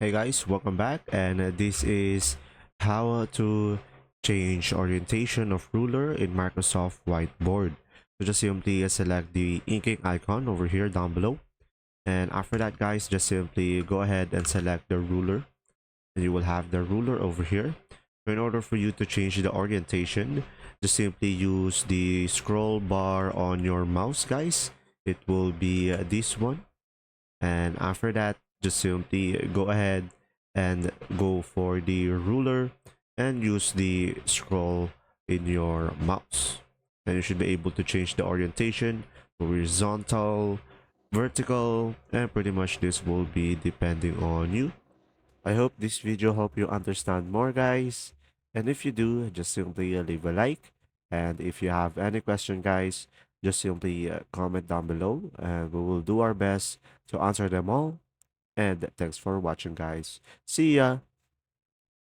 Hey guys, welcome back, and this is how to change orientation of ruler in Microsoft Whiteboard. So just simply select the inking icon over here down below, and after that guys, just simply go ahead and select the ruler, and you will have the ruler over here. So in order for you to change the orientation, just simply use the scroll bar on your mouse guys. It will be this one, and after that just simply go ahead and go for the ruler and use the scroll in your mouse, and you should be able to change the orientation horizontal, vertical, and pretty much this will be depending on you. I hope this video helped you understand more guys, and if you do, just simply leave a like, and if you have any question guys, just simply comment down below and we will do our best to answer them all. And thanks for watching guys. See ya.